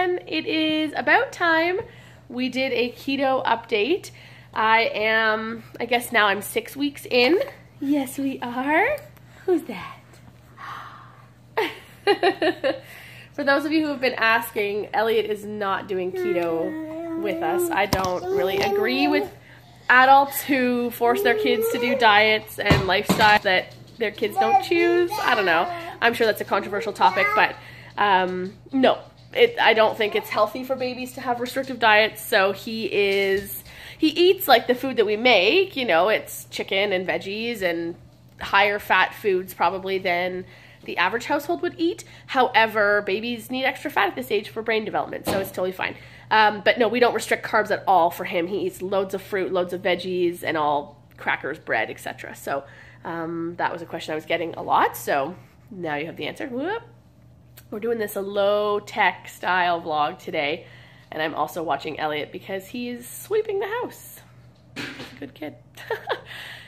everyone. It is about time we did a keto update. I guess now I'm 6 weeks in. Yes, we are. Who's that? For those of you who have been asking, Elliot is not doing keto with us. I don't really agree with adults who force their kids to do diets and lifestyle that their kids don't choose. I don't know. I'm sure that's a controversial topic, but no. I don't think it's healthy for babies to have restrictive diets, so he eats like the food that we make, you know, it's chicken and veggies and higher fat foods probably than the average household would eat. However, babies need extra fat at this age for brain development, so it's totally fine. But no, we don't restrict carbs at all for him. He eats loads of fruit, loads of veggies, and all crackers, bread, etc. So that was a question I was getting a lot, so now you have the answer. Whoop. We're doing this a low-tech style vlog today, and I'm also watching Elliot because he's sweeping the house. He's a good kid.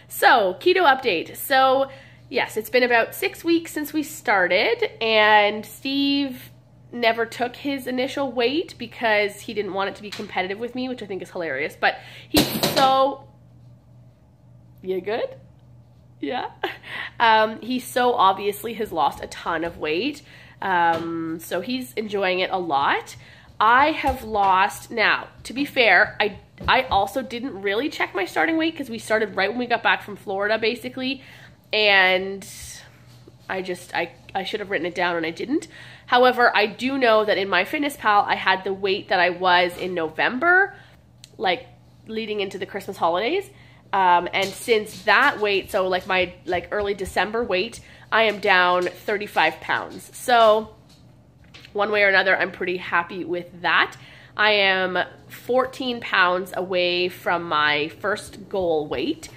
So, keto update. So, yes, it's been about 6 weeks since we started, and Steve never took his initial weight because he didn't want it to be competitive with me, which I think is hilarious, but he's so... You good? Yeah. He so obviously has lost a ton of weight. So he's enjoying it a lot. I have lost, now, to be fair, I also didn't really check my starting weight because we started right when we got back from Florida, basically, and I should have written it down and I didn't. However, I do know that in MyFitnessPal, I had the weight that I was in November, like leading into the Christmas holidays. And since that weight, so like my early December weight, I am down 35 pounds. So one way or another, I'm pretty happy with that. I am 14 pounds away from my first goal weight.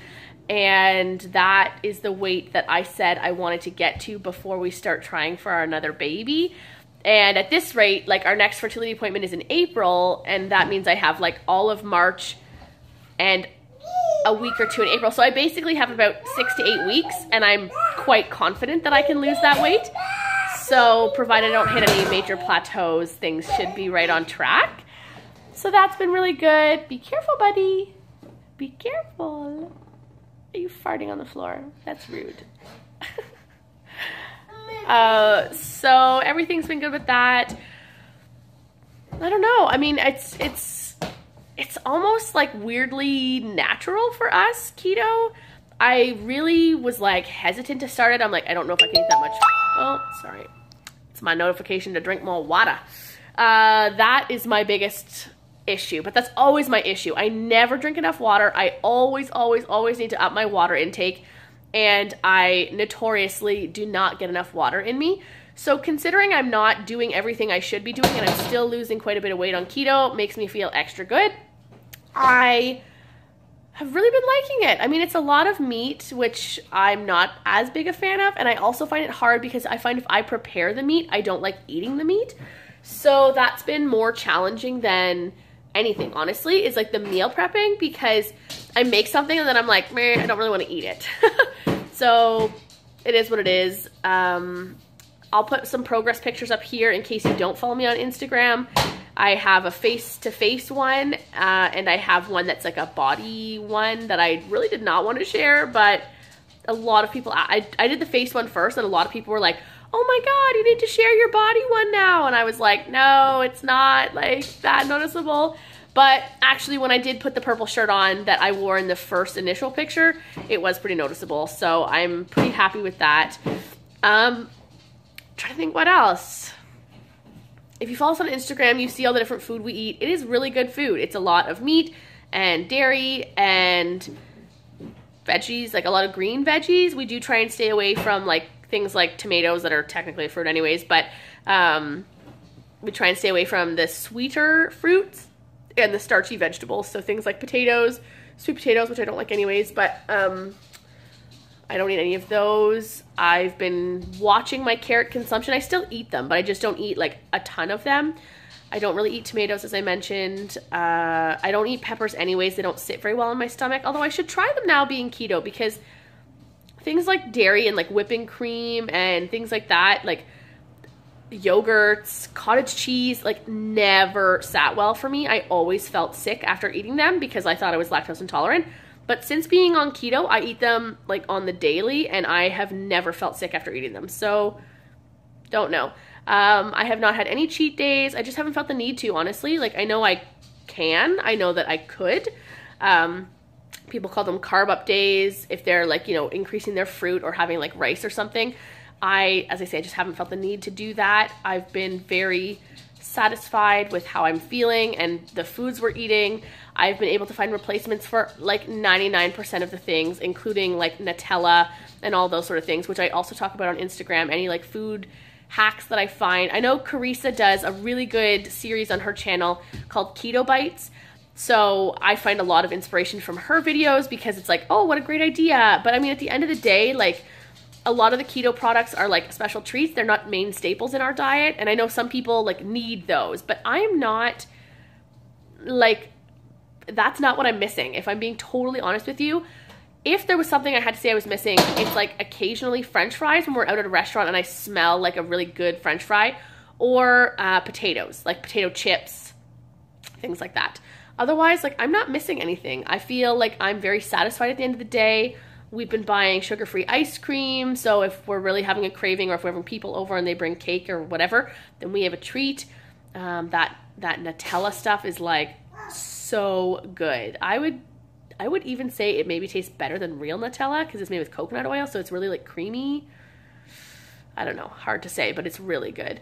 And that is the weight that I said I wanted to get to before we start trying for another baby. And at this rate, like our next fertility appointment is in April, and that means I have like all of March and a week or two in April. So I basically have about 6 to 8 weeks, and I'm quite confident that I can lose that weight. So provided I don't hit any major plateaus, things should be right on track. So that's been really good. Be careful, buddy. Be careful. Are you farting on the floor? That's rude. So everything's been good with that. I don't know. I mean, it's almost like weirdly natural for us, keto. I really was like hesitant to start it. I'm like, I don't know if I can eat that much. Oh, sorry. It's my notification to drink more water. That is my biggest issue, but that's always my issue. I never drink enough water. I always need to up my water intake, and I notoriously do not get enough water in me. So considering I'm not doing everything I should be doing and I'm still losing quite a bit of weight on keto, makes me feel extra good. I have really been liking it. I mean, it's a lot of meat, which I'm not as big a fan of, and I also find it hard because I find if I prepare the meat, I don't like eating the meat. So that's been more challenging than anything, honestly, is like the meal prepping, because I make something and then I'm like, meh, I don't really want to eat it. So it is what it is. I'll put some progress pictures up here in case you don't follow me on Instagram. I have a face-to-face one, and I have one that's like a body one that I really did not want to share, but a lot of people, I did the face one first, and a lot of people were like, oh my god, you need to share your body one now, and I was like, no, it's not like that noticeable. But actually, when I did put the purple shirt on that I wore in the first initial picture, it was pretty noticeable, so I'm pretty happy with that. Trying to think what else. If you follow us on Instagram, you see all the different food we eat. It is really good food. It's a lot of meat and dairy and veggies, like a lot of green veggies. We do try and stay away from like things like tomatoes that are technically a fruit anyways, but we try and stay away from the sweeter fruits and the starchy vegetables. So things like potatoes, sweet potatoes, which I don't like anyways, but I don't eat any of those. I've been watching my carrot consumption. I still eat them, but I just don't eat like a ton of them. I don't really eat tomatoes, as I mentioned. I don't eat peppers anyways. They don't sit very well in my stomach, although I should try them now being keto, because things like dairy and like whipping cream and things like that, like yogurts, cottage cheese, like never sat well for me. I always felt sick after eating them because I thought I was lactose intolerant. But since being on keto, I eat them like on the daily and I have never felt sick after eating them. So don't know. I have not had any cheat days. I just haven't felt the need to, honestly. Like I know I can. I know that I could. People call them carb up days if they're like, you know, increasing their fruit or having like rice or something. As I say, I just haven't felt the need to do that. I've been very satisfied with how I'm feeling and the foods we're eating. I've been able to find replacements for like 99% of the things, including like Nutella and all those sort of things, which I also talk about on Instagram. Any like food hacks that I find. I know Carissa does a really good series on her channel called Keto Bites. So I find a lot of inspiration from her videos because it's like, oh, what a great idea. But I mean, at the end of the day, like a lot of the keto products are like special treats. They're not main staples in our diet. And I know some people like need those, but I am not like, that's not what I'm missing. If I'm being totally honest with you, if there was something I had to say I was missing, it's like occasionally French fries when we're out at a restaurant and I smell like a really good French fry, or potatoes, like potato chips, things like that. Otherwise, like I'm not missing anything. I feel like I'm very satisfied at the end of the day. We've been buying sugar-free ice cream, so if we're really having a craving or if we're having people over and they bring cake or whatever, then we have a treat. That Nutella stuff is like so good. I would even say it maybe tastes better than real Nutella because it's made with coconut oil, so it's really like creamy. I don't know, hard to say, but it's really good.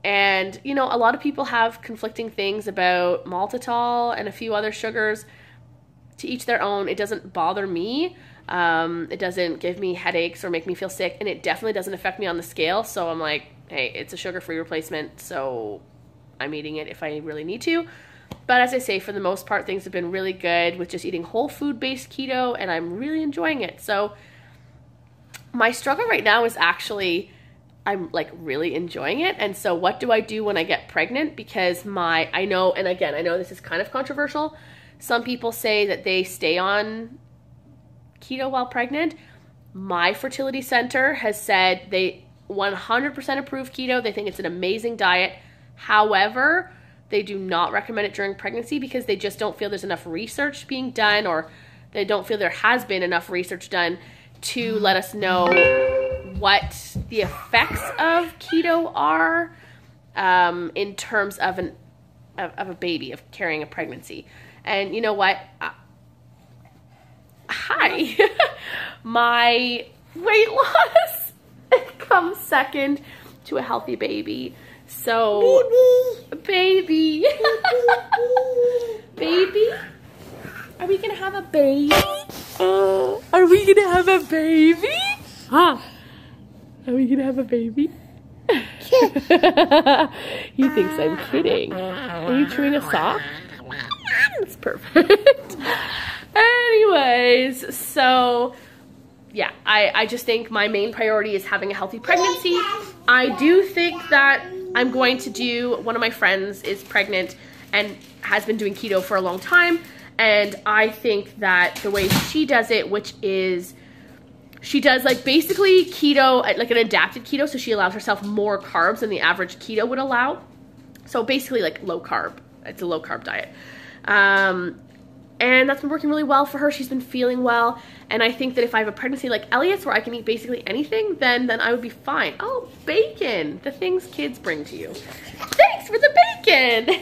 And, you know, a lot of people have conflicting things about maltitol and a few other sugars. To each their own. It doesn't bother me. It doesn't give me headaches or make me feel sick, and it definitely doesn't affect me on the scale. So I'm like, hey, it's a sugar-free replacement, so I'm eating it if I really need to. But as I say, for the most part, things have been really good with just eating whole food-based keto, and I'm really enjoying it. So my struggle right now is actually, I'm like really enjoying it. And so what do I do when I get pregnant? Because I know this is kind of controversial. Some people say that they stay on keto while pregnant. My fertility center has said they 100% approve keto. They think it's an amazing diet. However, they do not recommend it during pregnancy because they just don't feel there's enough research being done, or they don't feel there has been enough research done to let us know what the effects of keto are in terms of a baby, of carrying a pregnancy. And you know what? Hi. My weight loss comes second to a healthy baby. So, baby. Baby? Are we gonna have a baby? Are we gonna have a baby? Huh? Are we gonna have a baby? He thinks I'm kidding. Are you chewing a sock? That's perfect. Anyways, so yeah, I just think my main priority is having a healthy pregnancy. I do think that I'm going to do, one of my friends is pregnant and has been doing keto for a long time, and I think that the way she does it, which is she does like basically keto, like an adapted keto, so she allows herself more carbs than the average keto would allow. So basically like low carb. It's a low carb diet. And that's been working really well for her. She's been feeling well. And I think that if I have a pregnancy like Elliot's where I can eat basically anything, then I would be fine. Oh, bacon. The things kids bring to you. Thanks for the bacon.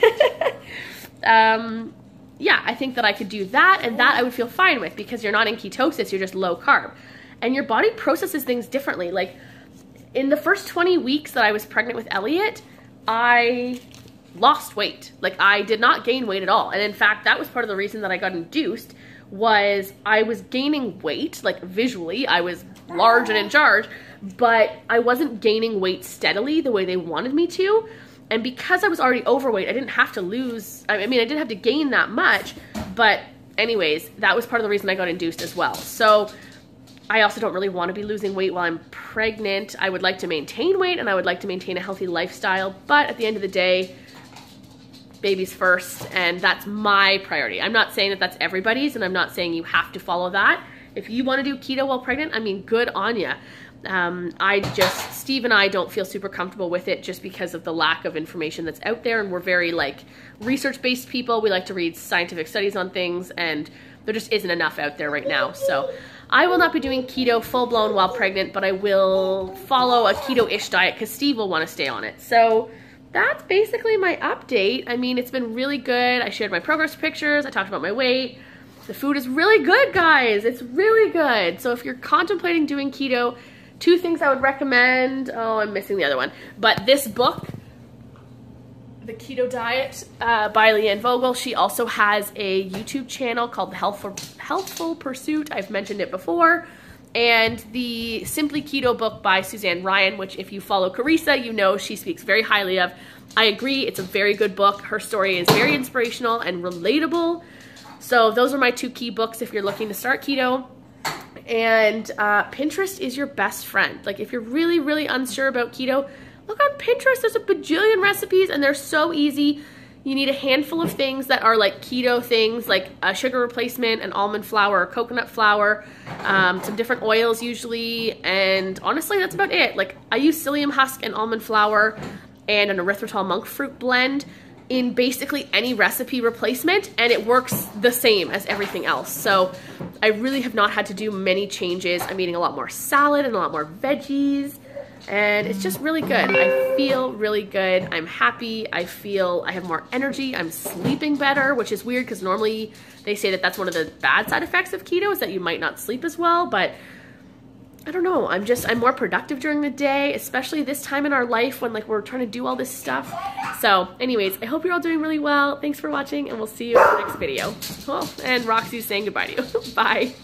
Yeah, I think that I could do that, and that I would feel fine with because you're not in ketosis, you're just low carb. And your body processes things differently. Like in the first 20 weeks that I was pregnant with Elliot, I lost weight. Like I did not gain weight at all. And in fact, that was part of the reason that I got induced, was I was gaining weight, like visually, I was large and in charge, but I wasn't gaining weight steadily the way they wanted me to. And because I was already overweight, I didn't have to lose, I mean, I didn't have to gain that much, but anyways, that was part of the reason I got induced as well. So I also don't really want to be losing weight while I'm pregnant. I would like to maintain weight and I would like to maintain a healthy lifestyle, but at the end of the day, babies first, and that's my priority. I'm not saying that that's everybody's, and I'm not saying you have to follow that. If you want to do keto while pregnant, I mean, good on ya. Steve and I don't feel super comfortable with it just because of the lack of information that's out there, and we're very like research-based people. We like to read scientific studies on things, and there just isn't enough out there right now. So I will not be doing keto full-blown while pregnant, but I will follow a keto-ish diet because Steve will want to stay on it. So that's basically my update. I mean, it's been really good. I shared my progress pictures. I talked about my weight. The food is really good, guys. It's really good. So if you're contemplating doing keto, 2 things I would recommend. Oh, I'm missing the other one. But this book, The Keto Diet by Leanne Vogel. She also has a YouTube channel called The Healthful Pursuit. I've mentioned it before. And the Simply Keto book by Suzanne Ryan, which if you follow Carissa, you know she speaks very highly of. I agree, it's a very good book. Her story is very inspirational and relatable. So those are my 2 key books if you're looking to start keto. And Pinterest is your best friend. Like if you're really, really unsure about keto, look on Pinterest. There's a bajillion recipes and they're so easy. You need a handful of things that are like keto things, like a sugar replacement, an almond flour or coconut flour, some different oils usually, and honestly, that's about it. Like I use psyllium husk and almond flour and an erythritol monk fruit blend in basically any recipe replacement, and it works the same as everything else. So I really have not had to do many changes. I'm eating a lot more salad and a lot more veggies. And it's just really good. I feel really good. I'm happy. I feel I have more energy. I'm sleeping better, which is weird because normally they say that that's one of the bad side effects of keto is that you might not sleep as well. But I don't know. I'm more productive during the day, especially this time in our life when like we're trying to do all this stuff. So anyways, I hope you're all doing really well. Thanks for watching and we'll see you in the next video. Oh, and Roxy's saying goodbye to you. Bye.